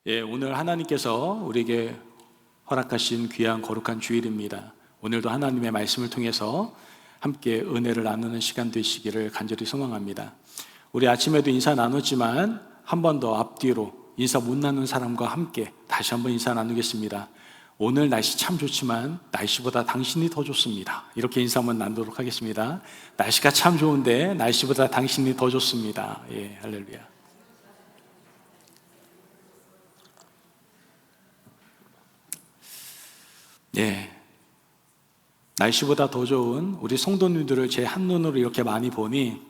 오늘 하나님께서 우리에게 허락하신 귀한 거룩한 주일입니다. 오늘도 하나님의 말씀을 통해서 함께 은혜를 나누는 시간 되시기를 간절히 소망합니다. 우리 아침에도 인사 나눴지만 한 번 더 앞뒤로 인사 못 나눈 사람과 함께 다시 한번 인사 나누겠습니다. 오늘 날씨 참 좋지만 날씨보다 당신이 더 좋습니다. 이렇게 인사 한번 나누도록 하겠습니다. 날씨가 참 좋은데 날씨보다 당신이 더 좋습니다. 할렐루야. 날씨보다 더 좋은 우리 성도님들을 제 한눈으로 이렇게 많이 보니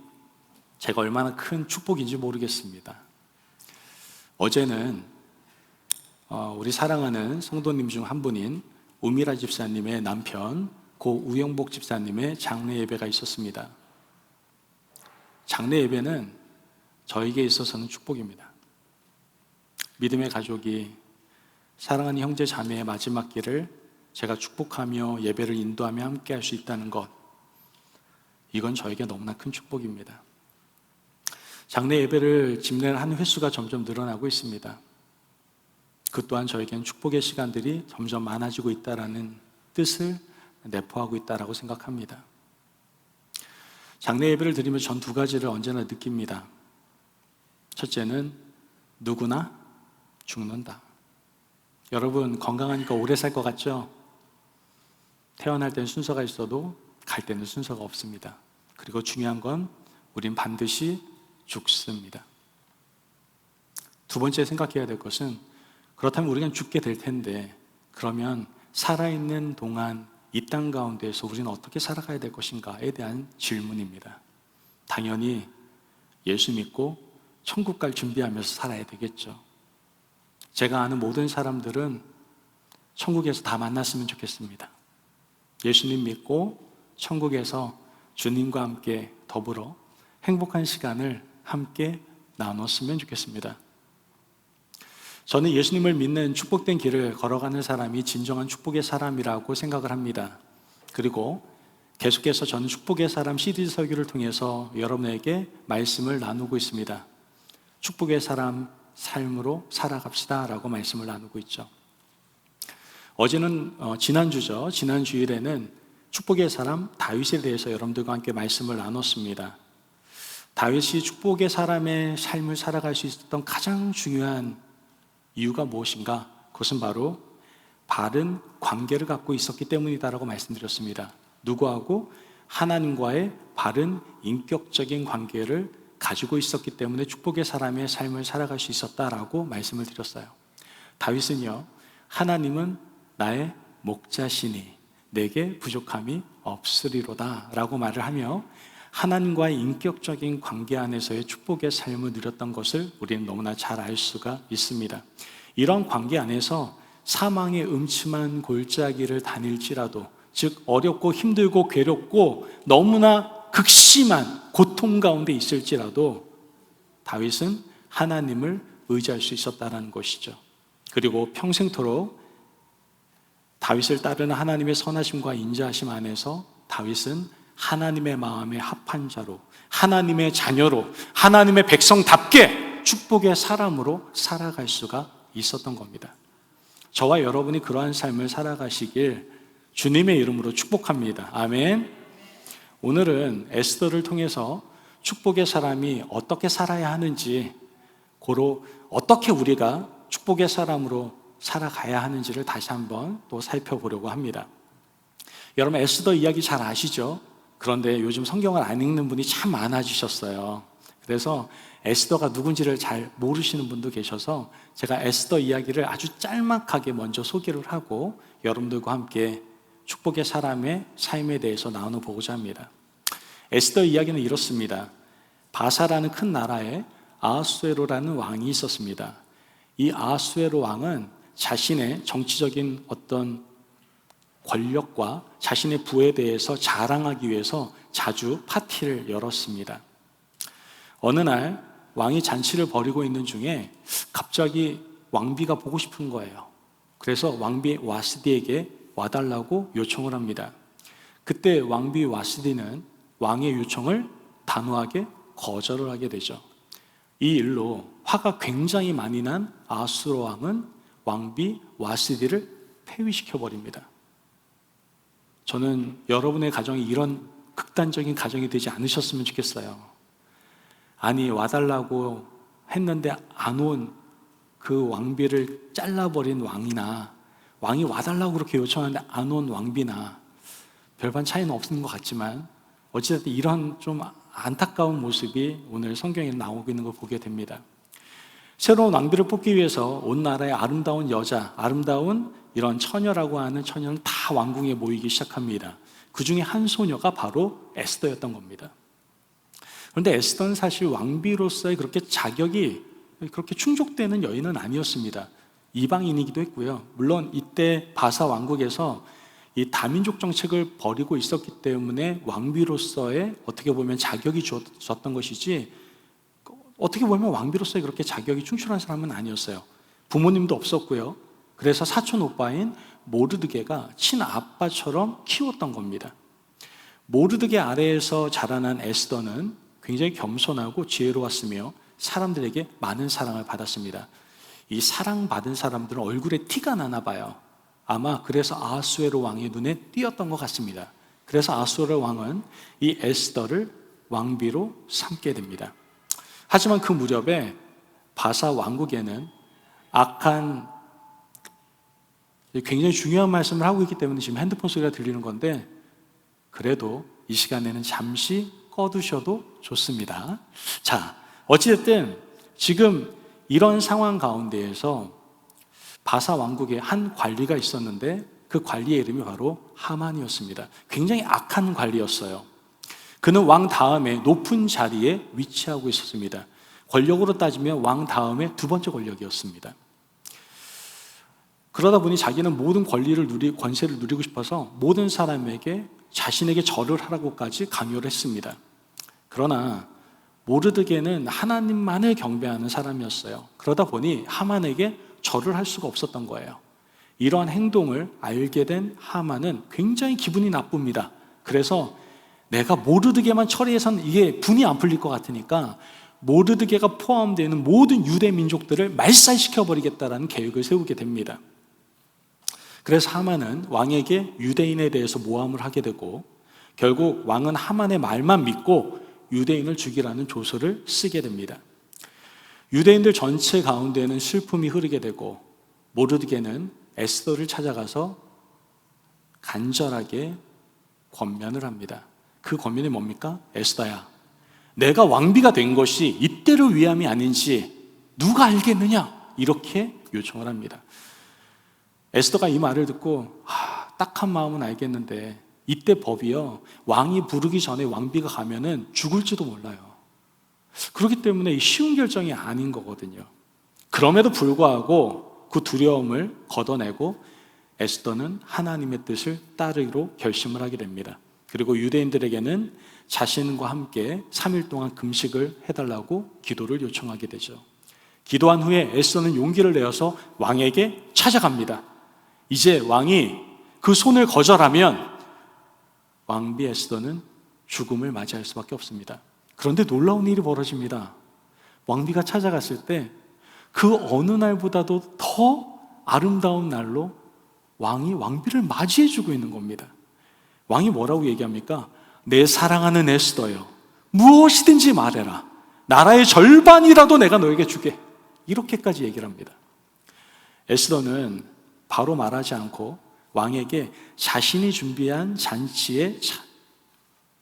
제가 얼마나 큰 축복인지 모르겠습니다. 어제는 우리 사랑하는 성도님 중 한 분인 우미라 집사님의 남편 고 우영복 집사님의 장례 예배가 있었습니다. 장례 예배는 저에게 있어서는 축복입니다. 믿음의 가족이 사랑하는 형제 자매의 마지막 길을 제가 축복하며 예배를 인도하며 함께 할 수 있다는 것, 이건 저에게 너무나 큰 축복입니다. 장례 예배를 집례하는 횟수가 점점 늘어나고 있습니다. 그 또한 저에게는 축복의 시간들이 점점 많아지고 있다는 뜻을 내포하고 있다고 생각합니다. 장례 예배를 드리면서 전 두 가지를 언제나 느낍니다. 첫째는 누구나 죽는다. 여러분 건강하니까 오래 살 것 같죠? 태어날 때는 순서가 있어도 갈 때는 순서가 없습니다. 그리고 중요한 건 우린 반드시 죽습니다. 두 번째 생각해야 될 것은 그렇다면 우리가 죽게 될 텐데 그러면 살아있는 동안 이 땅 가운데에서 우리는 어떻게 살아가야 될 것인가에 대한 질문입니다. 당연히 예수 믿고 천국 갈 준비하면서 살아야 되겠죠. 제가 아는 모든 사람들은 천국에서 다 만났으면 좋겠습니다. 예수님 믿고 천국에서 주님과 함께 더불어 행복한 시간을 함께 나눴으면 좋겠습니다. 저는 예수님을 믿는 축복된 길을 걸어가는 사람이 진정한 축복의 사람이라고 생각을 합니다. 그리고 계속해서 저는 축복의 사람 CD 설교를 통해서 여러분에게 말씀을 나누고 있습니다. 축복의 사람 삶으로 살아갑시다 라고 말씀을 나누고 있죠. 어제는 지난주죠. 지난 주일에는 축복의 사람 다윗에 대해서 여러분들과 함께 말씀을 나눴습니다. 다윗이 축복의 사람의 삶을 살아갈 수 있었던 가장 중요한 이유가 무엇인가? 그것은 바로 바른 관계를 갖고 있었기 때문이다라고 말씀드렸습니다. 누구하고? 하나님과의 바른 인격적인 관계를 가지고 있었기 때문에 축복의 사람의 삶을 살아갈 수 있었다라고 말씀을 드렸어요. 다윗은요, 하나님은 나의 목자시니 내게 부족함이 없으리로다 라고 말을 하며 하나님과의 인격적인 관계 안에서의 축복의 삶을 누렸던 것을 우리는 너무나 잘 알 수가 있습니다. 이런 관계 안에서 사망의 음침한 골짜기를 다닐지라도, 즉 어렵고 힘들고 괴롭고 너무나 극심한 고통 가운데 있을지라도 다윗은 하나님을 의지할 수 있었다는 것이죠. 그리고 평생토록 다윗을 따르는 하나님의 선하심과 인자하심 안에서 다윗은 하나님의 마음에 합한 자로, 하나님의 자녀로, 하나님의 백성답게 축복의 사람으로 살아갈 수가 있었던 겁니다. 저와 여러분이 그러한 삶을 살아가시길 주님의 이름으로 축복합니다. 아멘. 오늘은 에스더를 통해서 축복의 사람이 어떻게 살아야 하는지, 고로 어떻게 우리가 축복의 사람으로 살아가야 하는지를 다시 한번 또 살펴보려고 합니다. 여러분 에스더 이야기 잘 아시죠? 그런데 요즘 성경을 안 읽는 분이 참 많아지셨어요. 그래서 에스더가 누군지를 잘 모르시는 분도 계셔서 제가 에스더 이야기를 아주 짤막하게 먼저 소개를 하고 여러분들과 함께 축복의 사람의 삶에 대해서 나눠보고자 합니다. 에스더 이야기는 이렇습니다. 바사라는 큰 나라에 아하수에로라는 왕이 있었습니다. 이 아하수에로 왕은 자신의 정치적인 어떤 권력과 자신의 부에 대해서 자랑하기 위해서 자주 파티를 열었습니다. 어느 날 왕이 잔치를 벌이고 있는 중에 갑자기 왕비가 보고 싶은 거예요. 그래서 왕비 와스디에게 와달라고 요청을 합니다. 그때 왕비 와스디는 왕의 요청을 단호하게 거절을 하게 되죠. 이 일로 화가 굉장히 많이 난 아수르 왕은 왕비 와스디를 폐위시켜버립니다. 저는 여러분의 가정이 이런 극단적인 가정이 되지 않으셨으면 좋겠어요. 아니, 와달라고 했는데 안 온 그 왕비를 잘라버린 왕이나, 왕이 와달라고 그렇게 요청하는데 안 온 왕비나 별반 차이는 없는 것 같지만, 어찌됐든 이런 좀 안타까운 모습이 오늘 성경에 나오고 있는 걸 보게 됩니다. 새로운 왕비를 뽑기 위해서 온 나라의 아름다운 여자, 아름다운 이런 처녀라고 하는 처녀는 다 왕궁에 모이기 시작합니다. 그 중에 한 소녀가 바로 에스더였던 겁니다. 그런데 에스더는 사실 왕비로서의 그렇게 자격이 그렇게 충족되는 여인은 아니었습니다. 이방인이기도 했고요. 물론 이때 바사 왕국에서 이 다민족 정책을 벌이고 있었기 때문에 왕비로서의 어떻게 보면 자격이 주어졌던 것이지, 어떻게 보면 왕비로서의 그렇게 자격이 충출한 사람은 아니었어요. 부모님도 없었고요. 그래서 사촌 오빠인 모르드게가 친아빠처럼 키웠던 겁니다. 모르드게 아래에서 자라난 에스더는 굉장히 겸손하고 지혜로웠으며 사람들에게 많은 사랑을 받았습니다. 이 사랑받은 사람들은 얼굴에 티가 나나 봐요. 아마 그래서 아하수에로 왕의 눈에 띄었던 것 같습니다. 그래서 아하수에로 왕은 이 에스더를 왕비로 삼게 됩니다. 하지만 그 무렵에 바사 왕국에는 악한, 굉장히 중요한 말씀을 하고 있기 때문에 지금 핸드폰 소리가 들리는 건데, 그래도 이 시간에는 잠시 꺼두셔도 좋습니다. 자, 어찌됐든 지금 이런 상황 가운데에서 바사 왕국에 한 관리가 있었는데, 그 관리의 이름이 바로 하만이었습니다. 굉장히 악한 관리였어요. 그는 왕 다음에 높은 자리에 위치하고 있었습니다. 권력으로 따지면 왕 다음에 두 번째 권력이었습니다. 그러다 보니 자기는 모든 권세를 누리고 싶어서 모든 사람에게 자신에게 절을 하라고까지 강요를 했습니다. 그러나 모르드게는 하나님만을 경배하는 사람이었어요. 그러다 보니 하만에게 절을 할 수가 없었던 거예요. 이러한 행동을 알게 된 하만은 굉장히 기분이 나쁩니다. 그래서 내가 모르드게만 처리해서는 이게 분이 안 풀릴 것 같으니까 모르드게가 포함되는 모든 유대 민족들을 말살시켜버리겠다라는 계획을 세우게 됩니다. 그래서 하만은 왕에게 유대인에 대해서 모함을 하게 되고, 결국 왕은 하만의 말만 믿고 유대인을 죽이라는 조서를 쓰게 됩니다. 유대인들 전체 가운데는 슬픔이 흐르게 되고, 모르드게는 에스더를 찾아가서 간절하게 권면을 합니다. 그 권면이 뭡니까? 에스더야, 내가 왕비가 된 것이 이때를 위함이 아닌지 누가 알겠느냐? 이렇게 요청을 합니다. 에스더가 이 말을 듣고 딱한 마음은 알겠는데, 이때 법이요, 왕이 부르기 전에 왕비가 가면은 죽을지도 몰라요. 그렇기 때문에 쉬운 결정이 아닌 거거든요. 그럼에도 불구하고 그 두려움을 걷어내고 에스더는 하나님의 뜻을 따르기로 결심을 하게 됩니다. 그리고 유대인들에게는 자신과 함께 3일 동안 금식을 해달라고 기도를 요청하게 되죠. 기도한 후에 에스더는 용기를 내어서 왕에게 찾아갑니다. 이제 왕이 그 손을 거절하면 왕비 에스더는 죽음을 맞이할 수밖에 없습니다. 그런데 놀라운 일이 벌어집니다. 왕비가 찾아갔을 때 그 어느 날보다도 더 아름다운 날로 왕이 왕비를 맞이해주고 있는 겁니다. 왕이 뭐라고 얘기합니까? 내 사랑하는 에스더여, 무엇이든지 말해라. 나라의 절반이라도 내가 너에게 주게. 이렇게까지 얘기를 합니다. 에스더는 바로 말하지 않고 왕에게 자신이 준비한 잔치에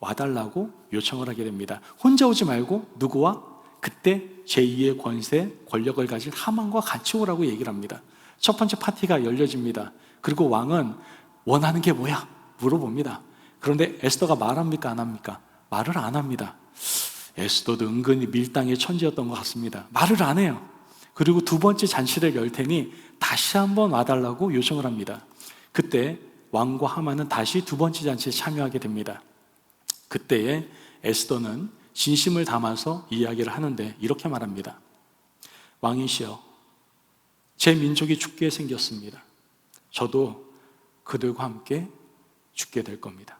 와달라고 요청을 하게 됩니다. 혼자 오지 말고 누구와? 그때 제2의 권세, 권력을 가진 하만과 같이 오라고 얘기를 합니다. 첫 번째 파티가 열려집니다. 그리고 왕은 원하는 게 뭐야? 물어봅니다. 그런데 에스더가 말합니까? 안 합니까? 말을 안 합니다. 에스더도 은근히 밀당의 천재였던 것 같습니다. 말을 안 해요. 그리고 두 번째 잔치를 열 테니 다시 한번 와달라고 요청을 합니다. 그때 왕과 하만은 다시 두 번째 잔치에 참여하게 됩니다. 그때에 에스더는 진심을 담아서 이야기를 하는데 이렇게 말합니다. 왕이시여, 제 민족이 죽게 생겼습니다. 저도 그들과 함께 죽게 될 겁니다.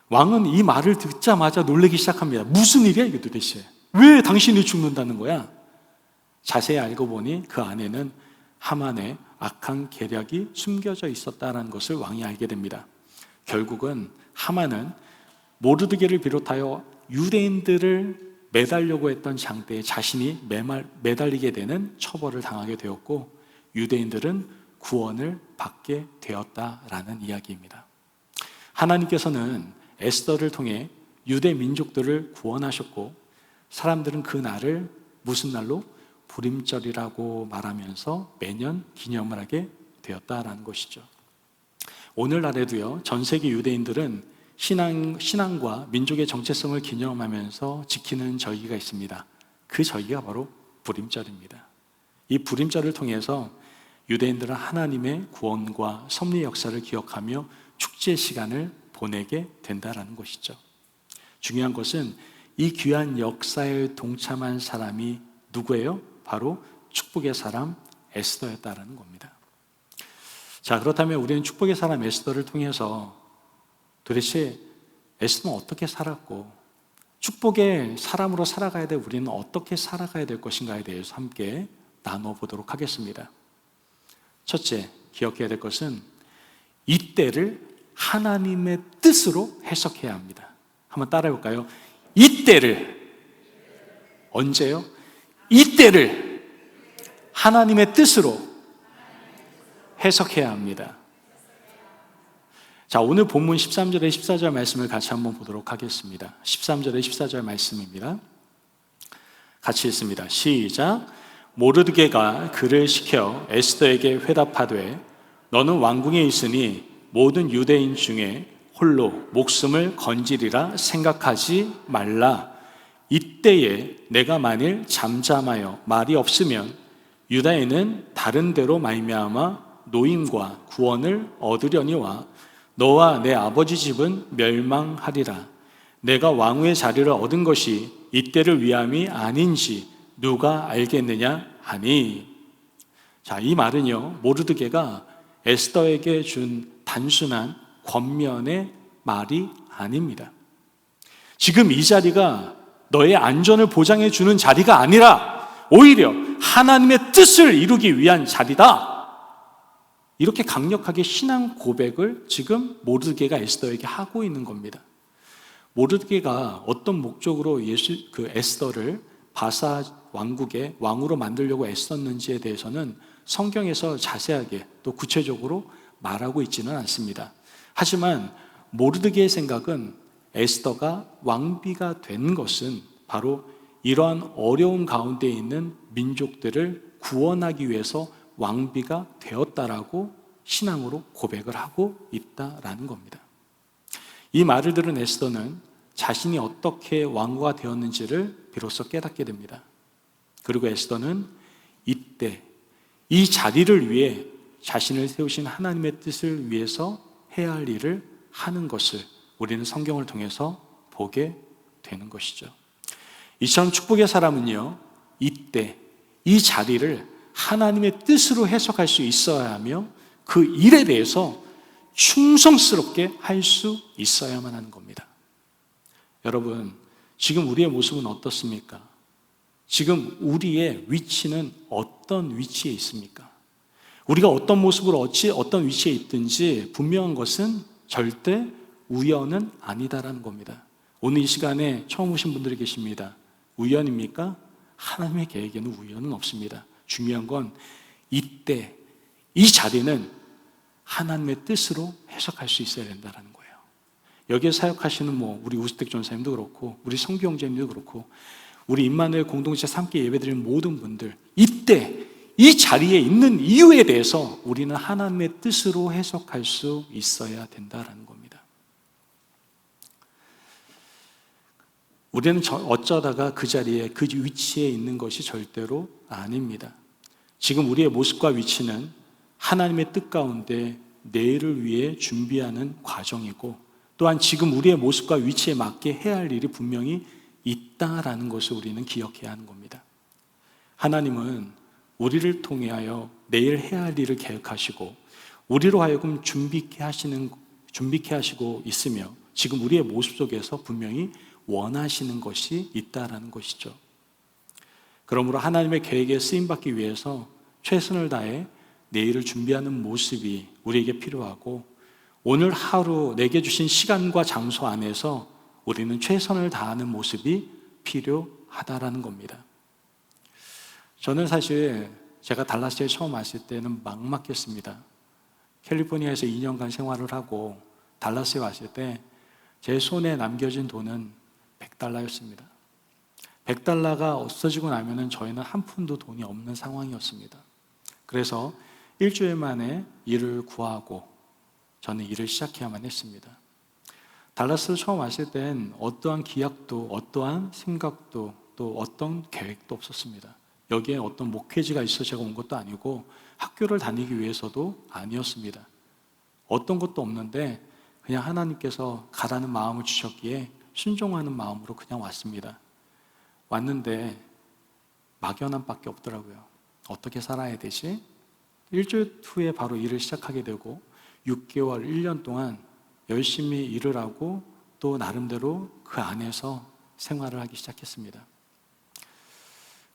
왕은 이 말을 듣자마자 놀라기 시작합니다. 무슨 일이야 이게 도대체? 왜 당신이 죽는다는 거야? 자세히 알고 보니 그 안에는 하만의 악한 계략이 숨겨져 있었다는 것을 왕이 알게 됩니다. 결국은 하만은 모르드게를 비롯하여 유대인들을 매달려고 했던 장대에 자신이 매달리게 되는 처벌을 당하게 되었고, 유대인들은 구원을 받게 되었다라는 이야기입니다. 하나님께서는 에스더를 통해 유대 민족들을 구원하셨고, 사람들은 그 날을 무슨 날로? 부림절이라고 말하면서 매년 기념을 하게 되었다라는 것이죠. 오늘날에도요, 전 세계 유대인들은 신앙과 민족의 정체성을 기념하면서 지키는 절기가 있습니다. 그 절기가 바로 부림절입니다. 이 부림절을 통해서 유대인들은 하나님의 구원과 섭리 역사를 기억하며 축제 시간을 보내게 된다는 것이죠. 중요한 것은 이 귀한 역사에 동참한 사람이 누구예요? 바로 축복의 사람 에스더였다라는 겁니다. 자, 그렇다면 우리는 축복의 사람 에스더를 통해서 도대체 에스더는 어떻게 살았고, 축복의 사람으로 살아가야 될 우리는 어떻게 살아가야 될 것인가에 대해서 함께 나눠보도록 하겠습니다. 첫째, 기억해야 될 것은 이때를 하나님의 뜻으로 해석해야 합니다. 한번 따라해볼까요? 이때를, 언제요? 이때를 하나님의 뜻으로 해석해야 합니다. 자, 오늘 본문 13절에 14절 말씀을 같이 한번 보도록 하겠습니다. 13절에 14절 말씀입니다. 같이 읽습니다. 시작. 모르드게가 그를 시켜 에스더에게 회답하되 너는 왕궁에 있으니 모든 유대인 중에 홀로 목숨을 건지리라 생각하지 말라. 이때에 내가 만일 잠잠하여 말이 없으면 유다에는 다른 데로 말미암아 노임과 구원을 얻으려니와 너와 내 아버지 집은 멸망하리라. 내가 왕후의 자리를 얻은 것이 이때를 위함이 아닌지 누가 알겠느냐 하니. 자, 이 말은요, 모르드게가 에스더에게 준 단순한 권면의 말이 아닙니다. 지금 이 자리가 너의 안전을 보장해 주는 자리가 아니라 오히려 하나님의 뜻을 이루기 위한 자리다. 이렇게 강력하게 신앙 고백을 지금 모르드게가 에스더에게 하고 있는 겁니다. 모르드게가 어떤 목적으로 에스더를 바사 왕국의 왕으로 만들려고 애썼는지에 대해서는 성경에서 자세하게 또 구체적으로 말하고 있지는 않습니다. 하지만 모르드게의 생각은 에스더가 왕비가 된 것은 바로 이러한 어려운 가운데 있는 민족들을 구원하기 위해서 왕비가 되었다라고 신앙으로 고백을 하고 있다라는 겁니다. 이 말을 들은 에스더는 자신이 어떻게 왕후가 되었는지를 비로소 깨닫게 됩니다. 그리고 에스더는 이때 이 자리를 위해 자신을 세우신 하나님의 뜻을 위해서 해야 할 일을 하는 것을 우리는 성경을 통해서 보게 되는 것이죠. 이처럼 축복의 사람은요, 이때 이 자리를 하나님의 뜻으로 해석할 수 있어야 하며 그 일에 대해서 충성스럽게 할 수 있어야만 하는 겁니다. 여러분, 지금 우리의 모습은 어떻습니까? 지금 우리의 위치는 어떤 위치에 있습니까? 우리가 어떤 모습으로 어떤 위치에 있든지 분명한 것은 절대 우연은 아니다라는 겁니다. 오늘 이 시간에 처음 오신 분들이 계십니다. 우연입니까? 하나님의 계획에는 우연은 없습니다. 중요한 건 이때 이 자리는 하나님의 뜻으로 해석할 수 있어야 된다는 거예요. 여기에 사역하시는 우리 우스택 전사님도 그렇고 우리 성경제님도 그렇고 우리 임마누엘 공동체 함께 예배드리는 모든 분들, 이때 이 자리에 있는 이유에 대해서 우리는 하나님의 뜻으로 해석할 수 있어야 된다는 겁니다. 우리는 어쩌다가 그 자리에, 그 위치에 있는 것이 절대로 아닙니다. 지금 우리의 모습과 위치는 하나님의 뜻 가운데 내일을 위해 준비하는 과정이고, 또한 지금 우리의 모습과 위치에 맞게 해야 할 일이 분명히 있다라는 것을 우리는 기억해야 하는 겁니다. 하나님은 우리를 통하여 내일 해야 할 일을 계획하시고 우리로 하여금 준비케 하시고 있으며 지금 우리의 모습 속에서 분명히 원하시는 것이 있다라는 것이죠. 그러므로 하나님의 계획에 쓰임받기 위해서 최선을 다해 내일을 준비하는 모습이 우리에게 필요하고, 오늘 하루 내게 주신 시간과 장소 안에서 우리는 최선을 다하는 모습이 필요하다라는 겁니다. 저는 사실 제가 달라스에 처음 왔을 때는 막막했습니다. 캘리포니아에서 2년간 생활을 하고 달라스에 왔을 때 제 손에 남겨진 돈은 $100였습니다. $100가 없어지고 나면은 저희는 한 푼도 돈이 없는 상황이었습니다. 그래서 일주일 만에 일을 구하고 저는 일을 시작해야만 했습니다. 달라스로 처음 왔을 땐 어떠한 기약도, 어떠한 생각도, 또 어떤 계획도 없었습니다. 여기에 어떤 목회지가 있어 제가 온 것도 아니고 학교를 다니기 위해서도 아니었습니다. 어떤 것도 없는데 그냥 하나님께서 가라는 마음을 주셨기에 순종하는 마음으로 그냥 왔습니다. 왔는데 막연함밖에 없더라고요. 어떻게 살아야 되지? 일주일 후에 바로 일을 시작하게 되고 6개월, 1년 동안 열심히 일을 하고 또 나름대로 그 안에서 생활을 하기 시작했습니다.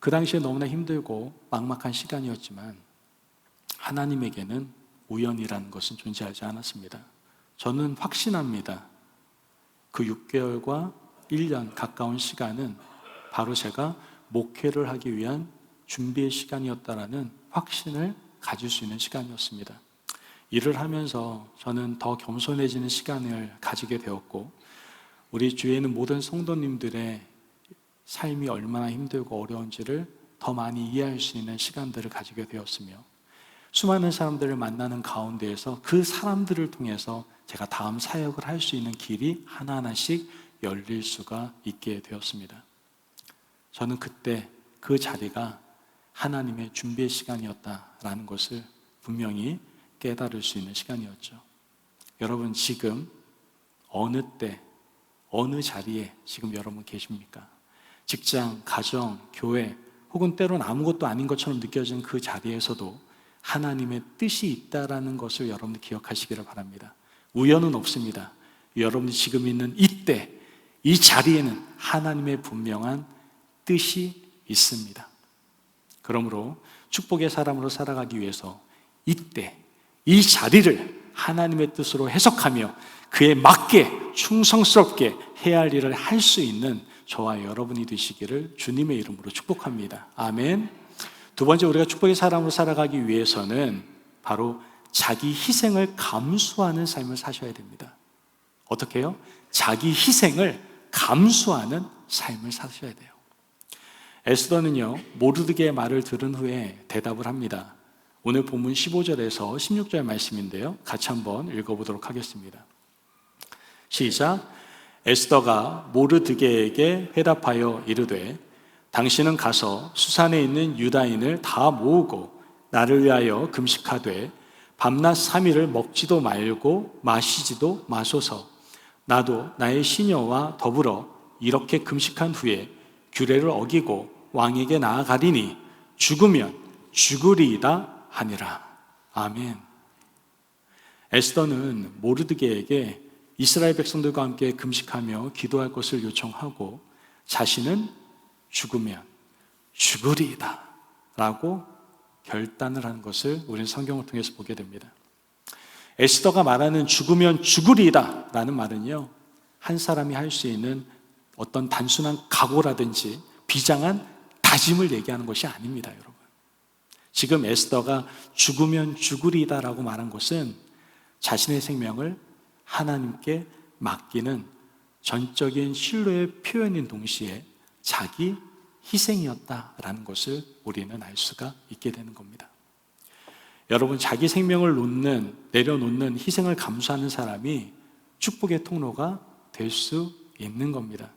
그 당시에 너무나 힘들고 막막한 시간이었지만 하나님에게는 우연이라는 것은 존재하지 않았습니다. 저는 확신합니다. 그 6개월과 1년 가까운 시간은 바로 제가 목회를 하기 위한 준비의 시간이었다라는 확신을 가질 수 있는 시간이었습니다. 일을 하면서 저는 더 겸손해지는 시간을 가지게 되었고, 우리 주위에 있는 모든 성도님들의 삶이 얼마나 힘들고 어려운지를 더 많이 이해할 수 있는 시간들을 가지게 되었으며, 수많은 사람들을 만나는 가운데에서 그 사람들을 통해서 제가 다음 사역을 할 수 있는 길이 하나하나씩 열릴 수가 있게 되었습니다. 저는 그때 그 자리가 하나님의 준비의 시간이었다라는 것을 분명히 깨달을 수 있는 시간이었죠. 여러분, 지금 어느 때, 어느 자리에 지금 여러분 계십니까? 직장, 가정, 교회, 혹은 때로는 아무것도 아닌 것처럼 느껴지는 그 자리에서도 하나님의 뜻이 있다라는 것을 여러분들 기억하시기를 바랍니다. 우연은 없습니다. 여러분이 지금 있는 이때, 이 자리에는 하나님의 분명한 뜻이 있습니다. 그러므로 축복의 사람으로 살아가기 위해서 이때, 이 자리를 하나님의 뜻으로 해석하며 그에 맞게 충성스럽게 해야 할 일을 할 수 있는 저와 여러분이 되시기를 주님의 이름으로 축복합니다. 아멘. 두 번째, 우리가 축복의 사람으로 살아가기 위해서는 바로 자기 희생을 감수하는 삶을 사셔야 됩니다. 어떻게 해요? 자기 희생을 감수하는 삶을 사셔야 돼요. 에스더는요, 모르드게의 말을 들은 후에 대답을 합니다. 오늘 본문 15절에서 16절 말씀인데요, 같이 한번 읽어보도록 하겠습니다. 시작. 에스더가 모르드게에게 회답하여 이르되, 당신은 가서 수산에 있는 유다인을 다 모으고 나를 위하여 금식하되 밤낮 3일을 먹지도 말고 마시지도 마소서. 나도 나의 시녀와 더불어 이렇게 금식한 후에 규례를 어기고 왕에게 나아가리니 죽으면 죽으리이다 하니라. 아멘. 에스더는 모르드게에게 이스라엘 백성들과 함께 금식하며 기도할 것을 요청하고, 자신은 죽으면 죽으리이다 라고 결단을 하는 것을 우리는 성경을 통해서 보게 됩니다. 에스더가 말하는 죽으면 죽으리이다 라는 말은요, 한 사람이 할 수 있는 어떤 단순한 각오라든지 비장한 다짐을 얘기하는 것이 아닙니다, 여러분. 지금 에스더가 죽으면 죽으리이다 라고 말한 것은 자신의 생명을 하나님께 맡기는 전적인 신뢰의 표현인 동시에 자기 희생이었다라는 것을 우리는 알 수가 있게 되는 겁니다. 여러분, 자기 생명을 내려놓는 희생을 감수하는 사람이 축복의 통로가 될 수 있는 겁니다.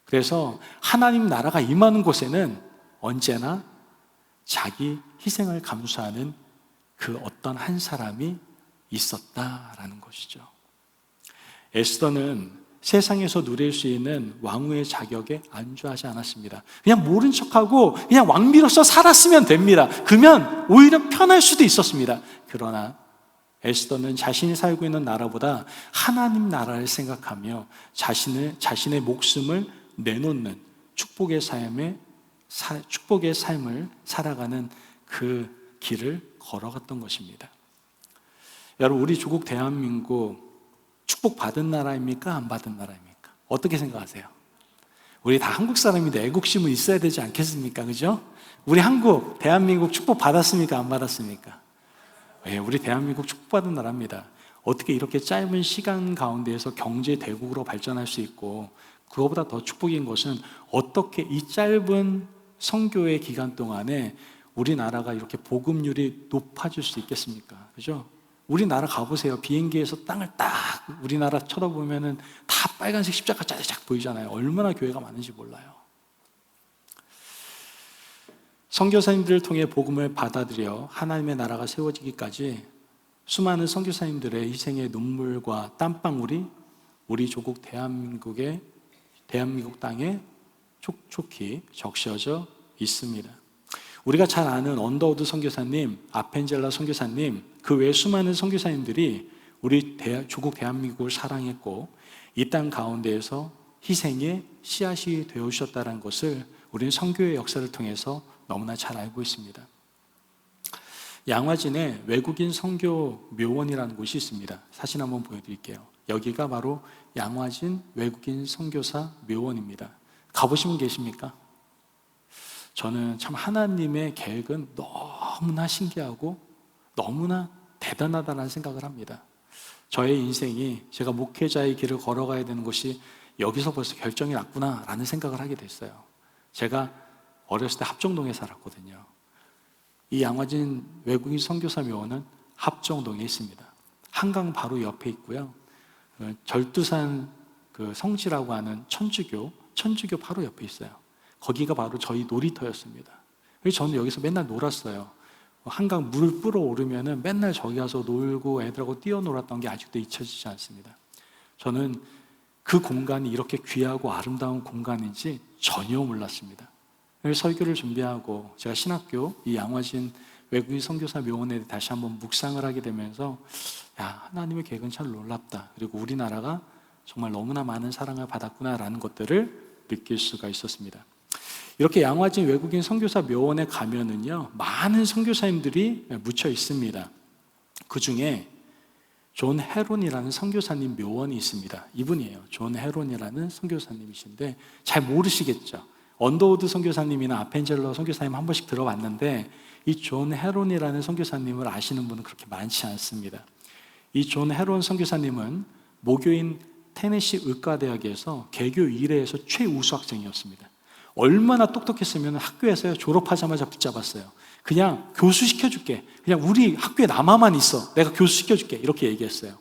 그래서 하나님 나라가 임하는 곳에는 언제나 자기 희생을 감수하는 그 어떤 한 사람이 있었다라는 것이죠. 에스더는 세상에서 누릴 수 있는 왕후의 자격에 안주하지 않았습니다. 그냥 모른 척하고 그냥 왕비로서 살았으면 됩니다. 그러면 오히려 편할 수도 있었습니다. 그러나 에스더는 자신이 살고 있는 나라보다 하나님 나라를 생각하며 자신의 목숨을 내놓는 축복의 삶에 축복의 삶을 살아가는 그 길을 걸어갔던 것입니다. 여러분, 우리 조국 대한민국 축복받은 나라입니까? 안 받은 나라입니까? 어떻게 생각하세요? 우리 다 한국 사람인데 애국심은 있어야 되지 않겠습니까? 그죠? 우리 한국, 대한민국 축복받았습니까? 안 받았습니까? 예, 우리 대한민국 축복받은 나라입니다. 어떻게 이렇게 짧은 시간 가운데에서 경제 대국으로 발전할 수 있고, 그거보다 더 축복인 것은 어떻게 이 짧은 선교의 기간 동안에 우리나라가 이렇게 복음률이 높아질 수 있겠습니까? 그죠? 우리나라 가보세요. 비행기에서 땅을 딱 우리나라 쳐다보면은 다 빨간색 십자가 짜자작 보이잖아요. 얼마나 교회가 많은지 몰라요. 선교사님들을 통해 복음을 받아들여 하나님의 나라가 세워지기까지 수많은 선교사님들의 희생의 눈물과 땀방울이 우리 조국 대한민국 땅에 촉촉히 적셔져 있습니다. 우리가 잘 아는 언더우드 선교사님, 아펜젤라 선교사님, 그 외 수많은 선교사님들이 우리 조국 대한민국을 사랑했고 이 땅 가운데에서 희생의 씨앗이 되어주셨다는 것을 우리는 선교의 역사를 통해서 너무나 잘 알고 있습니다. 양화진에 외국인 선교 묘원이라는 곳이 있습니다. 사진 한번 보여드릴게요. 여기가 바로 양화진 외국인 선교사 묘원입니다. 가보신 분 계십니까? 저는 참 하나님의 계획은 너무나 신기하고 너무나 대단하다는 생각을 합니다. 저의 인생이 제가 목회자의 길을 걸어가야 되는 것이 여기서 벌써 결정이 났구나라는 생각을 하게 됐어요. 제가 어렸을 때 합정동에 살았거든요. 이 양화진 외국인 선교사 묘원은 합정동에 있습니다. 한강 바로 옆에 있고요. 절두산 그 성지라고 하는 천주교 바로 옆에 있어요. 거기가 바로 저희 놀이터였습니다. 그래서 저는 여기서 맨날 놀았어요. 한강 물 불어 오르면은 맨날 저기 가서 놀고 애들하고 뛰어놀았던 게 아직도 잊혀지지 않습니다. 저는 그 공간이 이렇게 귀하고 아름다운 공간인지 전혀 몰랐습니다. 설교를 준비하고 제가 신학교 이 양화진 외국인 선교사 묘원에 다시 한번 묵상을 하게 되면서 하나님의 계획은 참 놀랍다. 그리고 우리나라가 정말 너무나 많은 사랑을 받았구나라는 것들을 느낄 수가 있었습니다. 이렇게 양화진 외국인 선교사 묘원에 가면은요, 많은 선교사님들이 묻혀 있습니다. 그 중에 존 헤론이라는 선교사님 묘원이 있습니다. 이분이에요. 존 헤론이라는 선교사님이신데 잘 모르시겠죠. 언더우드 선교사님이나 아펜젤러 선교사님 한 번씩 들어봤는데 이 존 헤론이라는 선교사님을 아시는 분은 그렇게 많지 않습니다. 이 존 헤론 선교사님은 모교인 테네시 의과대학에서 개교 1회에서 최우수 학생이었습니다. 얼마나 똑똑했으면 학교에서 졸업하자마자 붙잡았어요. 그냥 교수 시켜줄게. 그냥 우리 학교에 남아만 있어. 내가 교수 시켜줄게. 이렇게 얘기했어요.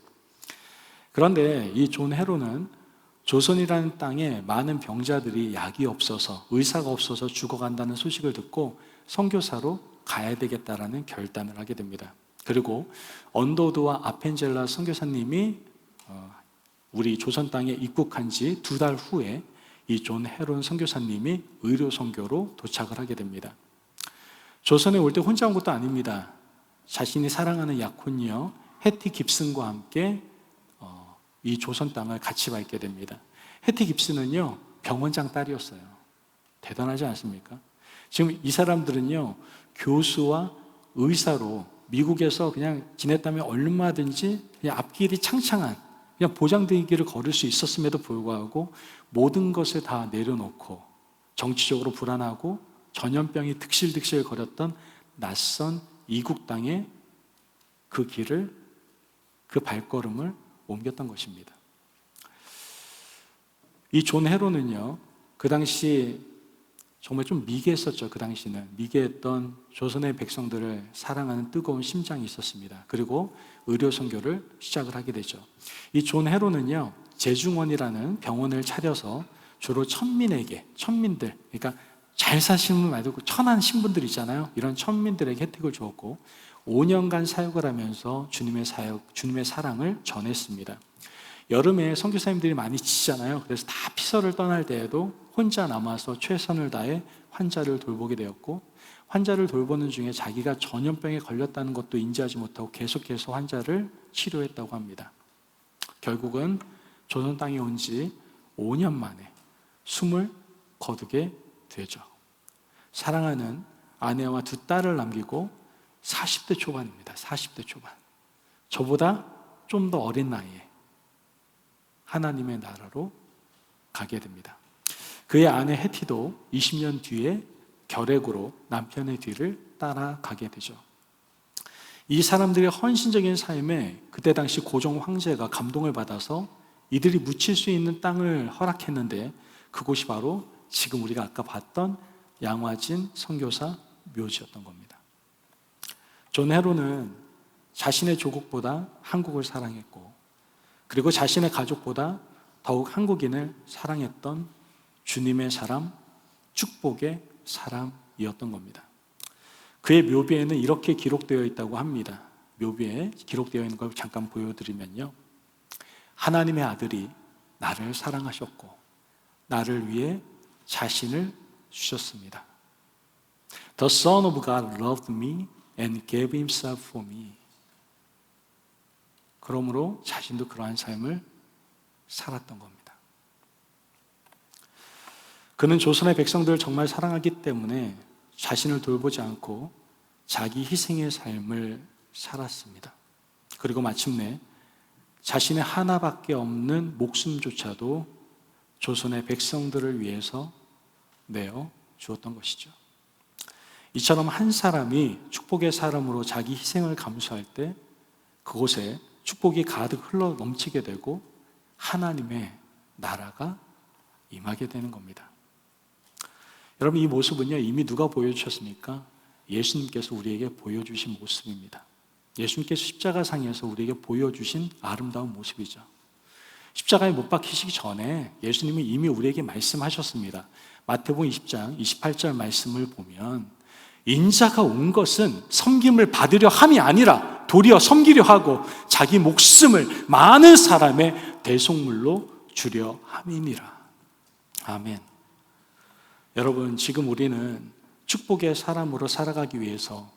그런데 이 존 헤론은 조선이라는 땅에 많은 병자들이 약이 없어서, 의사가 없어서 죽어간다는 소식을 듣고 선교사로 가야 되겠다라는 결단을 하게 됩니다. 그리고 언더우드와 아펜젤라 선교사님이 우리 조선 땅에 입국한 지 2달 후에 이 존 헤론 선교사님이 의료 선교로 도착을 하게 됩니다. 조선에 올 때 혼자 온 것도 아닙니다. 자신이 사랑하는 약혼녀 해티 깁슨과 함께 이 조선 땅을 같이 밟게 됩니다. 해티 깁슨은요, 병원장 딸이었어요. 대단하지 않습니까? 지금 이 사람들은요, 교수와 의사로 미국에서 그냥 지냈다면 얼마든지 그냥 앞길이 창창한 그냥 보장된 길을 걸을 수 있었음에도 불구하고 모든 것을 다 내려놓고 정치적으로 불안하고 전염병이 득실득실 거렸던 낯선 이국 땅에 그 길을, 그 발걸음을 옮겼던 것입니다. 이 존 헤론은요, 그 당시 정말 좀 미개했었죠. 그 당시는 미개했던 조선의 백성들을 사랑하는 뜨거운 심장이 있었습니다. 그리고 의료 선교를 시작을 하게 되죠. 이 존 헤론은요, 제중원이라는 병원을 차려서 주로 천민들, 그러니까 잘 사시는 분 말고 천한 신분들 있잖아요. 이런 천민들에게 혜택을 주었고 5년간 사역을 하면서 주님의 사랑을 전했습니다. 여름에 선교사님들이 많이 지치잖아요. 그래서 다 피서를 떠날 때에도 혼자 남아서 최선을 다해 환자를 돌보게 되었고, 환자를 돌보는 중에 자기가 전염병에 걸렸다는 것도 인지하지 못하고 계속해서 환자를 치료했다고 합니다. 결국은 조선 땅에 온 지 5년 만에 숨을 거두게 되죠. 사랑하는 아내와 두 딸을 남기고 40대 초반입니다. 40대 초반. 저보다 좀 더 어린 나이에 하나님의 나라로 가게 됩니다. 그의 아내 해티도 20년 뒤에 결핵으로 남편의 뒤를 따라가게 되죠. 이 사람들의 헌신적인 삶에 그때 당시 고종 황제가 감동을 받아서 이들이 묻힐 수 있는 땅을 허락했는데, 그곳이 바로 지금 우리가 아까 봤던 양화진 선교사 묘지였던 겁니다. 존 헤로는 자신의 조국보다 한국을 사랑했고, 그리고 자신의 가족보다 더욱 한국인을 사랑했던 주님의 사람, 축복의 사람이었던 겁니다. 그의 묘비에는 이렇게 기록되어 있다고 합니다. 묘비에 기록되어 있는 걸 잠깐 보여드리면요, 하나님의 아들이 나를 사랑하셨고 나를 위해 자신을 주셨습니다. The Son of God loved me and gave himself for me. 그러므로 자신도 그러한 삶을 살았던 겁니다. 그는 조선의 백성들을 정말 사랑하기 때문에 자신을 돌보지 않고 자기 희생의 삶을 살았습니다. 그리고 마침내 자신의 하나밖에 없는 목숨조차도 조선의 백성들을 위해서 내어 주었던 것이죠. 이처럼 한 사람이 축복의 사람으로 자기 희생을 감수할 때 그곳에 축복이 가득 흘러 넘치게 되고 하나님의 나라가 임하게 되는 겁니다. 여러분, 이 모습은요, 이미 누가 보여주셨습니까? 예수님께서 우리에게 보여주신 모습입니다. 예수님께서 십자가상에서 우리에게 보여주신 아름다운 모습이죠. 십자가에 못 박히시기 전에 예수님이 이미 우리에게 말씀하셨습니다. 마태복음 20장 28절 말씀을 보면 인자가 온 것은 섬김을 받으려 함이 아니라 도리어 섬기려 하고 자기 목숨을 많은 사람의 대속물로 주려 함이니라. 아멘. 여러분, 지금 우리는 축복의 사람으로 살아가기 위해서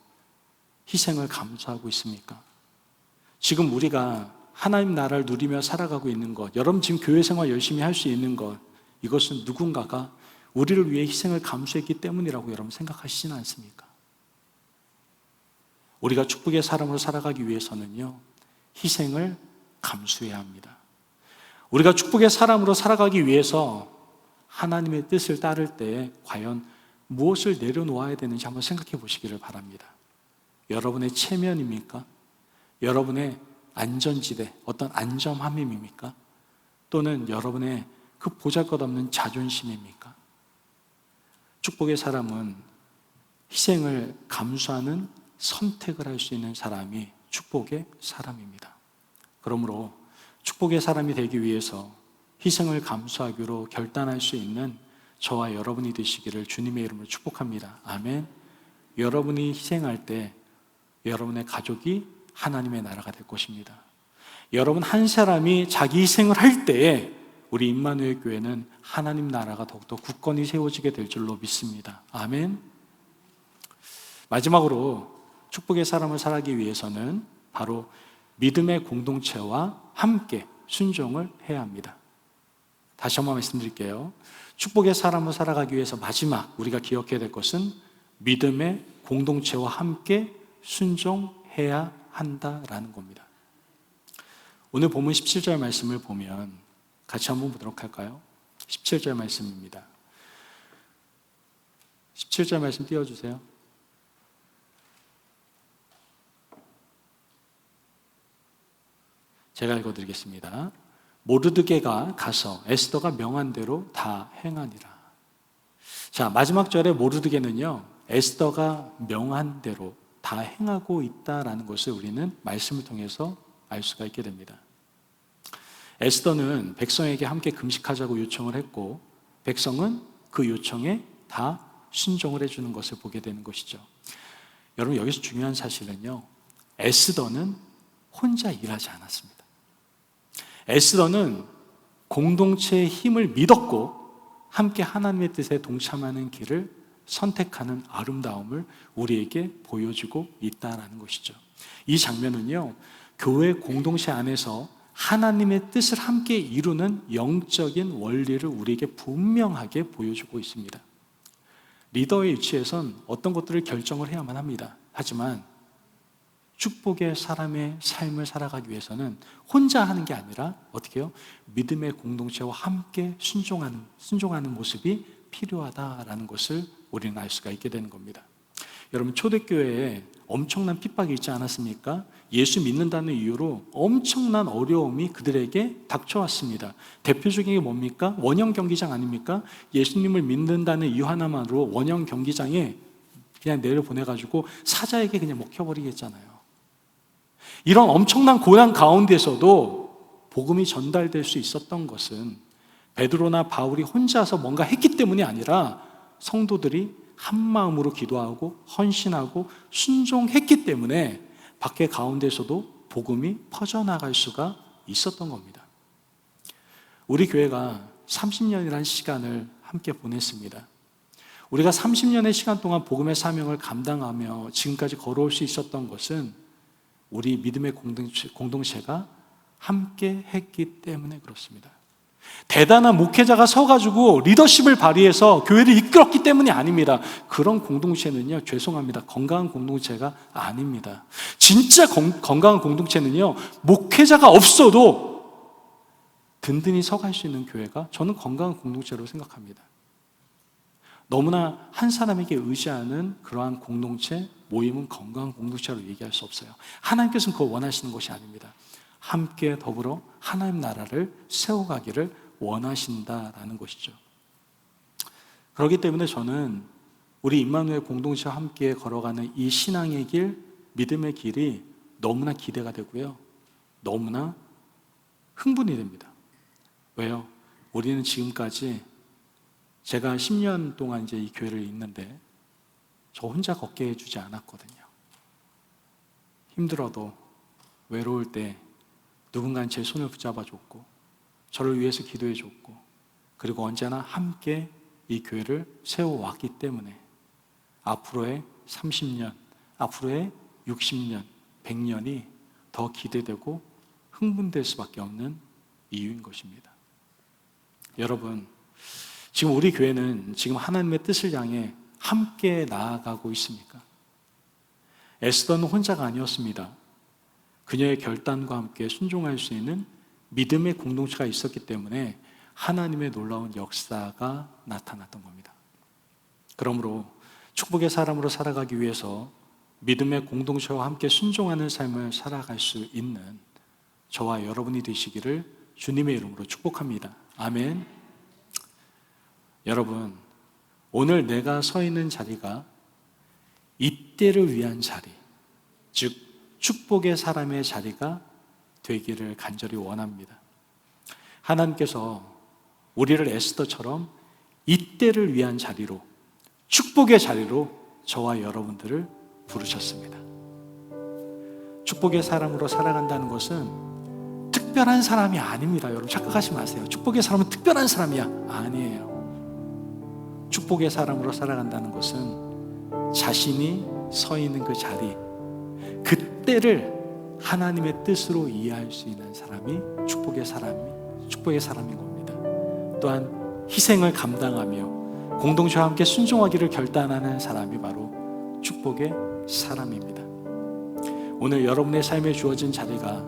희생을 감수하고 있습니까? 지금 우리가 하나님 나라를 누리며 살아가고 있는 것, 여러분 지금 교회 생활 열심히 할 수 있는 것, 이것은 누군가가 우리를 위해 희생을 감수했기 때문이라고 여러분 생각하시지는 않습니까? 우리가 축복의 사람으로 살아가기 위해서는요, 희생을 감수해야 합니다. 우리가 축복의 사람으로 살아가기 위해서 하나님의 뜻을 따를 때 과연 무엇을 내려놓아야 되는지 한번 생각해 보시기를 바랍니다. 여러분의 체면입니까? 여러분의 안전지대, 어떤 안전함입니까? 또는 여러분의 그 보잘것없는 자존심입니까? 축복의 사람은 희생을 감수하는 선택을 할 수 있는 사람이 축복의 사람입니다. 그러므로 축복의 사람이 되기 위해서 희생을 감수하기로 결단할 수 있는 저와 여러분이 되시기를 주님의 이름으로 축복합니다. 아멘. 여러분이 희생할 때 여러분의 가족이 하나님의 나라가 될 것입니다. 여러분 한 사람이 자기 희생을 할 때에 우리 임마누엘 교회는 하나님 나라가 더욱더 굳건히 세워지게 될 줄로 믿습니다. 아멘. 마지막으로 축복의 사람을 살아가기 위해서는 바로 믿음의 공동체와 함께 순종을 해야 합니다. 다시 한번 말씀드릴게요. 축복의 사람을 살아가기 위해서 마지막 우리가 기억해야 될 것은 믿음의 공동체와 함께 순종해야 한다라는 겁니다. 오늘 본문 17절 말씀을 보면 같이 한번 보도록 할까요? 17절 말씀입니다. 17절 말씀 띄워주세요. 제가 읽어드리겠습니다. 모르드게가 가서 에스더가 명한 대로 다 행하니라. 자, 마지막 절에 모르드게는요, 에스더가 명한 대로 다 행하고 있다라는 것을 우리는 말씀을 통해서 알 수가 있게 됩니다. 에스더는 백성에게 함께 금식하자고 요청을 했고 백성은 그 요청에 다 순종을 해주는 것을 보게 되는 것이죠. 여러분, 여기서 중요한 사실은요, 에스더는 혼자 일하지 않았습니다. 에스더는 공동체의 힘을 믿었고 함께 하나님의 뜻에 동참하는 길을 선택하는 아름다움을 우리에게 보여주고 있다는 것이죠. 이 장면은요, 교회 공동체 안에서 하나님의 뜻을 함께 이루는 영적인 원리를 우리에게 분명하게 보여주고 있습니다. 리더의 위치에선 어떤 것들을 결정을 해야만 합니다. 하지만 축복의 사람의 삶을 살아가기 위해서는 혼자 하는 게 아니라 어떻게 해요? 믿음의 공동체와 함께 순종하는 모습이 필요하다라는 것을 우리는 알 수가 있게 되는 겁니다. 여러분, 초대교회에 엄청난 핍박이 있지 않았습니까? 예수 믿는다는 이유로 엄청난 어려움이 그들에게 닥쳐왔습니다. 대표적인 게 뭡니까? 원형 경기장 아닙니까? 예수님을 믿는다는 이유 하나만으로 원형 경기장에 그냥 내려보내가지고 사자에게 그냥 먹혀버리겠잖아요. 이런 엄청난 고난 가운데서도 복음이 전달될 수 있었던 것은 베드로나 바울이 혼자서 뭔가 했기 때문이 아니라 성도들이 한 마음으로 기도하고 헌신하고 순종했기 때문에 밖에 가운데서도 복음이 퍼져나갈 수가 있었던 겁니다. 우리 교회가 30년이라는 시간을 함께 보냈습니다. 우리가 30년의 시간 동안 복음의 사명을 감당하며 지금까지 걸어올 수 있었던 것은 우리 믿음의 공동체가 함께 했기 때문에 그렇습니다. 대단한 목회자가 서가지고 리더십을 발휘해서 교회를 이끌었기 때문이 아닙니다. 그런 공동체는요, 죄송합니다, 건강한 공동체가 아닙니다. 진짜 건강한 공동체는요, 목회자가 없어도 든든히 서갈 수 있는 교회가 저는 건강한 공동체로 생각합니다. 너무나 한 사람에게 의지하는 그러한 공동체, 모임은 건강한 공동체로 얘기할 수 없어요. 하나님께서는 그걸 원하시는 것이 아닙니다. 함께 더불어 하나님 나라를 세워가기를 원하신다라는 것이죠. 그렇기 때문에 저는 우리 임마누엘 공동체와 함께 걸어가는 이 신앙의 길, 믿음의 길이 너무나 기대가 되고요, 너무나 흥분이 됩니다. 왜요? 우리는 지금까지 제가 10년 동안 이제 이 교회를 있는데 저 혼자 걷게 해주지 않았거든요. 힘들어도 외로울 때 누군가는 제 손을 붙잡아 줬고 저를 위해서 기도해 줬고 그리고 언제나 함께 이 교회를 세워왔기 때문에 앞으로의 30년, 앞으로의 60년, 100년이 더 기대되고 흥분될 수밖에 없는 이유인 것입니다. 여러분, 지금 우리 교회는 지금 하나님의 뜻을 향해 함께 나아가고 있습니까? 에스더는 혼자가 아니었습니다. 그녀의 결단과 함께 순종할 수 있는 믿음의 공동체가 있었기 때문에 하나님의 놀라운 역사가 나타났던 겁니다. 그러므로 축복의 사람으로 살아가기 위해서 믿음의 공동체와 함께 순종하는 삶을 살아갈 수 있는 저와 여러분이 되시기를 주님의 이름으로 축복합니다. 아멘. 여러분, 오늘 내가 서 있는 자리가 이때를 위한 자리, 즉 축복의 사람의 자리가 되기를 간절히 원합니다. 하나님께서 우리를 에스더처럼 이때를 위한 자리로, 축복의 자리로 저와 여러분들을 부르셨습니다. 축복의 사람으로 살아간다는 것은 특별한 사람이 아닙니다. 여러분 착각하지 마세요. 축복의 사람은 특별한 사람이야. 아니에요. 축복의 사람으로 살아간다는 것은 자신이 서 있는 그 자리, 그때를 하나님의 뜻으로 이해할 수 있는 사람이 축복의 사람인 겁니다. 또한 희생을 감당하며 공동체와 함께 순종하기를 결단하는 사람이 바로 축복의 사람입니다. 오늘 여러분의 삶에 주어진 자리가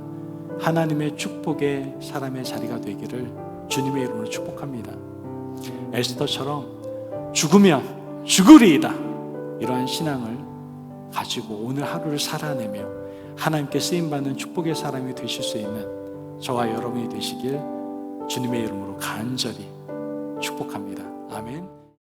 하나님의 축복의 사람의 자리가 되기를 주님의 이름으로 축복합니다. 에스더처럼 죽으면 죽으리이다, 이러한 신앙을 가지고 오늘 하루를 살아내며 하나님께 쓰임받는 축복의 사람이 되실 수 있는 저와 여러분이 되시길 주님의 이름으로 간절히 축복합니다. 아멘.